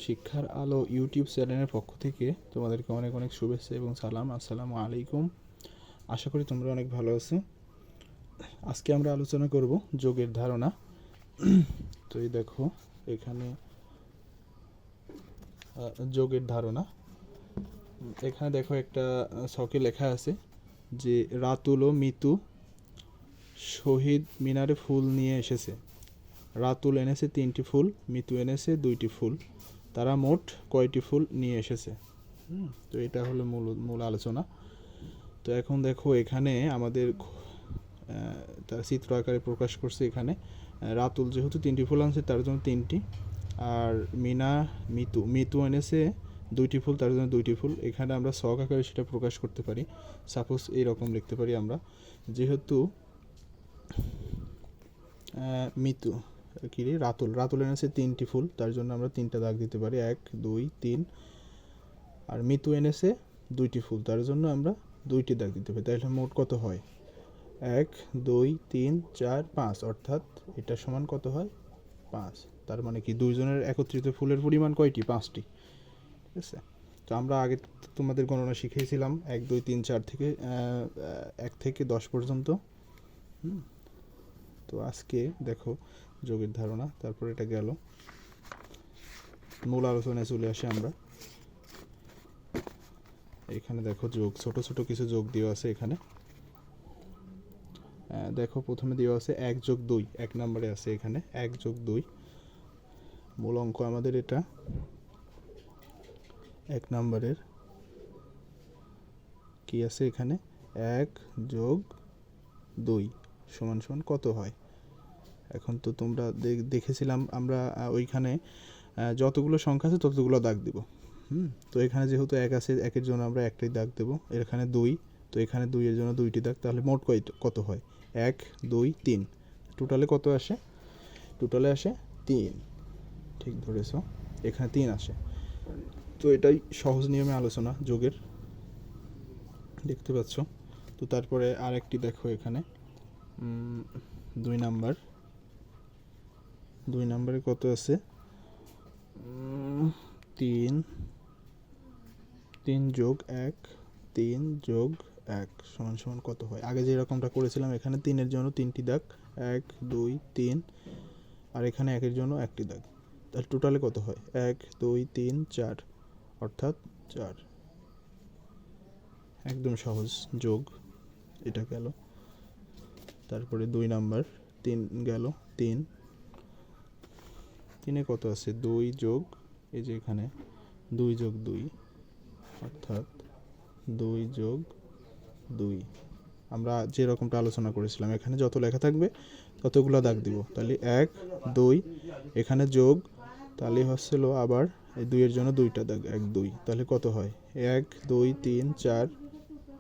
শিক্ষার আলো ইউটিউব চ্যানেলের পক্ষ থেকে তোমাদেরকে অনেক অনেক শুভেচ্ছা এবং সালাম। আসসালামু আলাইকুম। আশা করি তোমরা অনেক ভালো আছো। আজকে আমরা আলোচনা করব যোগের ধারণা। তো এই দেখো এখানে যোগের ধারণা। এখানে দেখো একটা ছকে লেখা আছে যে রাতুল ও মিতু শহীদ মিনারে ফুল নিয়ে এসেছে। রাতুল এনেছে 3টি ফুল, মিতু এনেছে 2টি ফুল। তারা মোট কয়টি ফুল নিয়ে এসেছে? তো এটা হলো মূল আলোচনা। তো এখন দেখো এখানে আমাদের তারা চিত্র আকারে প্রকাশ করছে। এখানে রাতুল যেহেতু 3টি ফুল আনছে তার জন্য 3টি, আর মিতু এনেছে 2টি ফুল, তার জন্য 2টি ফুল। এখানে আমরা ছক আকারে সেটা প্রকাশ করতে পারি। সাপোজ এইরকম লিখতে পারি আমরা, যেহেতু রাতুল এনেছে 3টি ফুল, তার জন্য আমরা 3টা দাগ দিতে পারি, 1 2 3। আর মিতু এনেছে 2টি ফুল, তার জন্য আমরা 2টি দাগ দিতে পারি। তাহলে মোট কত হয়? 1 2 3 4 5, অর্থাৎ এটা সমান কত হয়? 5। তার মানে কি দুইজনের একত্রিত ফুলের পরিমাণ কয়টি? 5টি। ঠিক আছে। তো আমরা আগে তোমাদের গণনা শিখিয়েছিলাম 1 2 3 4 থেকে 1 থেকে 10 পর্যন্ত। তো আজকে দেখো যোগের ধারণা, তারপর এটা গেল। মূল আলোচনায় চলে আসি আমরা। এখানে দেখো যোগ, ছোট ছোট কিছু যোগ দেওয়া আছে এখানে। দেখো প্রথমে দেওয়া আছে 1 যোগ 2, 1 নম্বরে আছে এখানে 1 যোগ 2। মূল অঙ্ক আমাদের এটা 1 নম্বরের কি আছে এখানে? 1 যোগ 2 সমান সমান কত হয়? এখন তো তোমরা দেখেছিলাম আমরা ওইখানে যতগুলো সংখ্যা আছে ততগুলো দাগ দিব। তো এখানে যেহেতু 1 আছে, 1-এর জন্য আমরা একটাই দাগ দেব। এখানে 2, তো এখানে 2-এর জন্য 2টি দাগ। তাহলে মোট কত হয়? 1 2 3। টোটালে কত আসে? টোটালে আসে 3। ঠিক ধরেছো, এখানে 3 আসে। তো এটাই সহজ নিয়মে আলোচনা যোগের, দেখতে পাচ্ছ। তো তারপরে আরেকটি দেখো এখানে 2 নম্বরে কত আছে? 3 যোগ 1, 3 যোগ 1 সমান সমান কত হয়? আগে যেরকমটা করেছিলাম, এখানে 3-এর জন্য 3টি দাগ, 1 2 3, আর এখানে 1-এর জন্য 1টি দাগ। তাহলে টোটালে কত হয়? 1 2 3 4, অর্থাৎ 4। একদম সহজ যোগ, এটা গেল। তারপরে 2 নম্বর, 3 গেল। 3-এ কত আছে? 2 যোগ, এই যে এখানে 2 যোগ 2, অর্থাৎ 2 যোগ 2। আমরা যেরকমটা আলোচনা করেছিলাম, এখানে যত লেখা থাকবে ততগুলো দাগ দিব। তাহলে 1 2, এখানে যোগ, তাহলে হচ্ছিল আবার এই 2-এর জন্য 2টা দাগ, 1 2। তাহলে কত হয়? 1 2 3 4,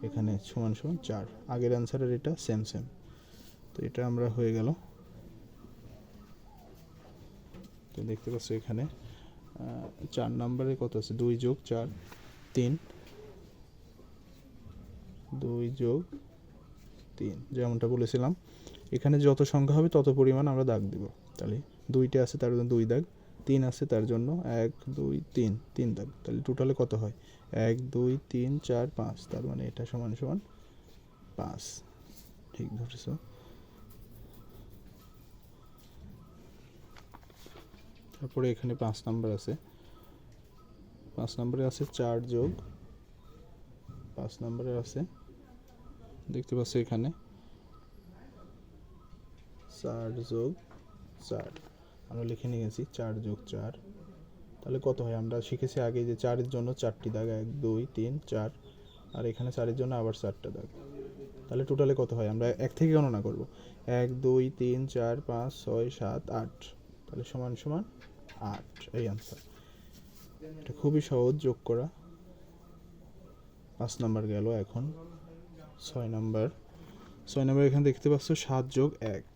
এখানে সমান সমান 4। আগের অ্যান্সারের এটা সেম। তো এটা আমরা হয়ে গেল। তো দেখতে পাচ্ছ এখানে 4 নম্বরে কত আছে? 2 যোগ 4 3, 2 যোগ 3, যেমনটা বলেছিলাম। এখানে যত সংখ্যা হবে তত পরিমাণ আমরা দাগ দিব। তাহলে 2টা আছে তার জন্য 2 দাগ, 3 আছে তার জন্য 1 2 3 দাগ। তাহলে টোটালে কত হয়? 1 2 3 4 5, তার মানে এটা সমান সমান 5। ঠিক ধরেছ। তারপরে এখানে 5 নম্বর আছে। 5 নম্বরে আছে 4 যোগ, 5 নম্বরে আছে, দেখতে পাচ্ছ এখানে 4 যোগ 4। আমরা লিখে নিয়েছি 4 যোগ 4। তাহলে কত হয়? আমরা শিখেছি আগে যে 4-এর জন্য 4টি দাগ, 1 2 3 4, আর এখানে 4-এর জন্য আবার 4টা দাগ। তাহলে টোটালে কত হয়? আমরা 1 থেকে গণনা করব। 1 2 3 4 5 6 7 8, তাহলে সমান সমান 8। এই আনসার। এটা খুবই সহজ যোগ করা। 5 নাম্বার গেল। এখন 6 নাম্বার। এখানে দেখতে পাচ্ছ 7 যোগ 1,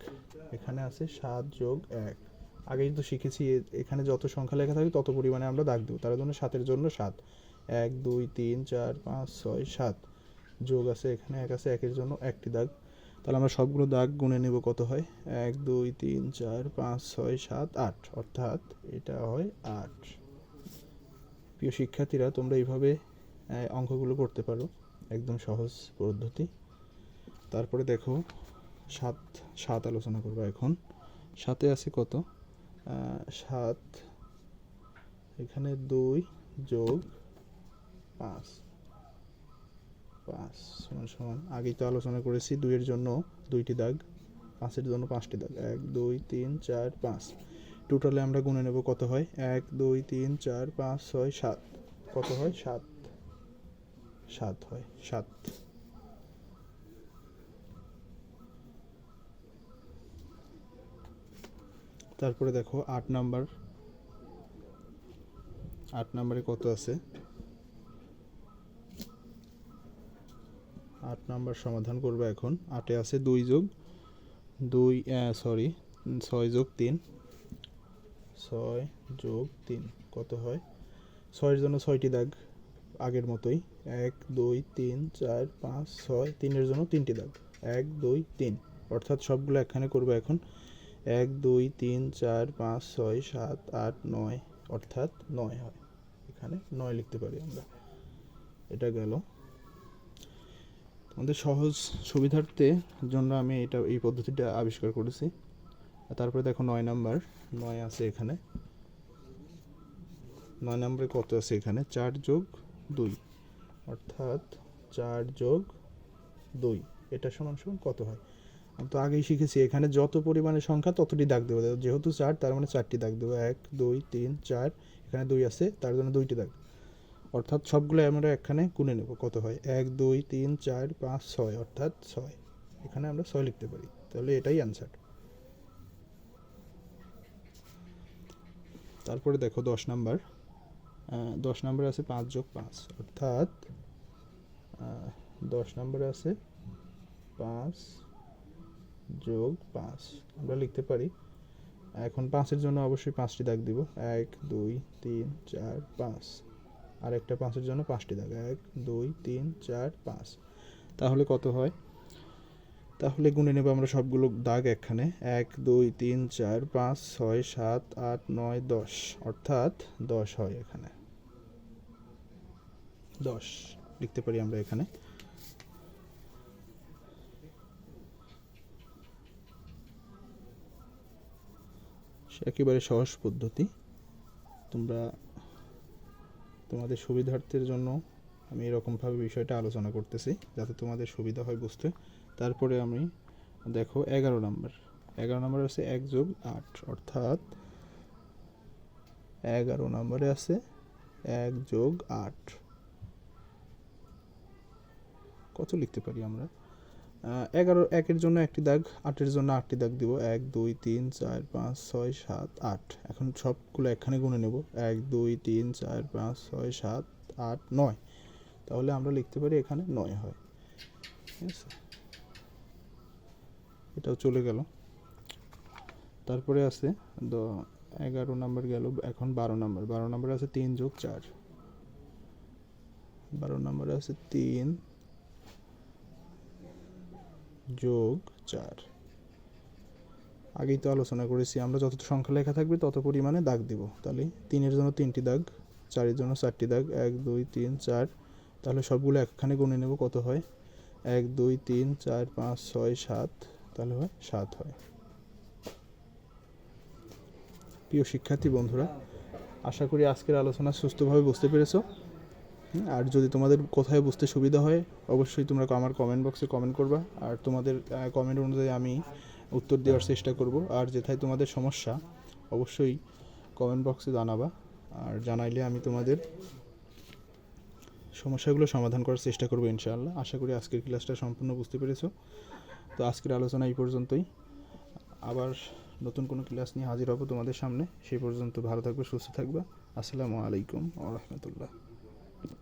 এখানে আছে 7 যোগ 1। আগেই তো শিখেছি এখানে যত সংখ্যা লেখা থাকে তত পরিমাণে আমরা দাগ দেবো। তার জন্য 7-এর জন্য 7, 1 2 3 4 5 6 7, যোগ আছে এখানে 1 আছে, 1-এর জন্য 1টি দাগ। তাহলে আমরা সবগুলো দাগ গুনে নেব, কত হয়? 1 2 3 4 5 6 7 8, অর্থাৎ এটা হয় 8। প্রিয় শিক্ষার্থীরা, তোমরা এইভাবে অঙ্কগুলো করতে পারো, একদম সহজ পদ্ধতি। তারপরে দেখো 7 আলোচনা করবো এখন। 7-এ আছে কত? 7 এখানে 2 যোগ 5 সমান সমান, আগেই তো আলোচনা করেছি 2-এর জন্য 2টি দাগ, 5-এর জন্য 5টি দাগ, 1 2 3 4 5। টোটালে আমরা গুনে নেব কত হয়, 1 2 3 4 5 6 7, কত হয় 7 হয় 7। তারপরে দেখো 8 নাম্বারে কত আছে? 8 নাম্বার সমাধান করবো এখন। 8-এ আছে 6 যোগ 3, কত হয়? 6-এর জন্য 6টি দাগ, আগের মতোই, 1 2 3 4 5 6, 3-এর জন্য 3টি দাগ, 1 2 3, অর্থাৎ সবগুলো একখানে করবো এখন। 1 2 3 4 5 6 7 8 9, অর্থাৎ 9 হয়, এখানে 9 লিখতে পারি আমরা। এটা গেল। আমাদের সহজ সুবিধার্থে জন্য আমি এই পদ্ধতিটা আবিষ্কার করেছি। তারপরে দেখো 9 নাম্বার, 9 আছে এখানে। 9 নম্বরে কত আছে এখানে? 4 যোগ 2, অর্থাৎ 4 যোগ 2, এটা সমান সমান কত হয়? আমি তো আগেই শিখেছি, এখানে যত পরিমাণের সংখ্যা ততটি দাগ দেবো, যেহেতু 4 তার মানে 4টি দাগ দেবো, 1 2 3 4, এখানে 2 আছে তার জন্য 2টি দাগ, অর্থাৎ সবগুলো আমরা এখানে গুনে নেব, কত হয়? 1 2 3 4 5 6, অর্থাৎ 6, এখানে আমরা 6 লিখতে পারি, তাহলে এটাই অ্যান্সার। তারপরে দেখো 10 নাম্বার আছে 5 যোগ 5, অর্থাৎ 10 নাম্বারে আছে 5 যোগ 5, আমরা লিখতে পারি। এখন 5-এর জন্য অবশ্যই 5টি দাগ দিব, 1 2 3 4 5, আর একটা 5-এর জন্য 5টি দাগ, 1 2 3 4 5, তাহলে কত হয়? তাহলে গুনে নেব আমরা সবগুলো দাগ এখানে, 1 2 3 4 5 6 7 8 9 10, অর্থাৎ 10 হয়, এখানে 10 লিখতে পারি আমরা এখানে। একেবারে সহজ পদ্ধতি, তোমরা তোমাদের সুবিধার্থের জন্য আমি এরকমভাবে বিষয়টা আলোচনা করতেছি যাতে তোমাদের সুবিধা হয় বুঝতে। তারপরে আমি দেখো 11 নাম্বার আছে 1 যোগ 8, অর্থাৎ 11 নাম্বারে আছে 1 যোগ 8, কত লিখতে পারি আমরা? 11 1-এর জন্য 1টি দাগ, 8-এর জন্য 8টি দাগ দিব, 1 2 3 4 5 6 7 8, এখন সবগুলো এখানে গুনে নেব, 1 2 3 4 5 6 7 8 9, তাহলে আমরা লিখতে পারি এখানে 9 হয়, ঠিক আছে, এটাও চলে গেল। তারপরে আছে 11 নাম্বার গেল, এখন 12 নাম্বার আছে 3 যোগ 4, 12 নাম্বারে আছে 3 যোগ 4, আগেই তো আলোচনা করেছি, আমরা যত সংখ্যা লেখা থাকবে তত পরিমাণে দাগ দিব, তাহলে 3-এর জন্য 3টি দাগ, 4-এর জন্য 4টি দাগ, 1 2 3 4, তাহলে সবগুলো একখানে গুনে নেব, কত হয়? 1 2 3 4 5 6 7, তাহলে হয় 7 হয়। প্রিয় শিক্ষার্থী বন্ধুরা, আশা করি আজকের আলোচনা সুস্থভাবে বুঝতে পেরেছো। আর যদি তোমাদের কোথায় বুঝতে সুবিধা হয় অবশ্যই তোমরা আমার কমেন্ট বক্সে কমেন্ট করবা, আর তোমাদের কমেন্ট অনুযায়ী আমি উত্তর দেওয়ার চেষ্টা করব। আর যেথায় তোমাদের সমস্যা অবশ্যই কমেন্ট বক্সে জানাবা, আর জানাইলে আমি তোমাদের সমস্যাগুলো সমাধান করার চেষ্টা করব ইনশাআল্লাহ। আশা করি আজকের ক্লাসটা সম্পূর্ণ বুঝতে পেরেছো। তো আজকের আলোচনা এই পর্যন্তই, আবার নতুন কোনো ক্লাস নিয়ে হাজির হব তোমাদের সামনে। সেই পর্যন্ত ভালো থাকবে, সুস্থ থাকবে। আসসালামু আলাইকুম ওয়া রাহমাতুল্লাহ।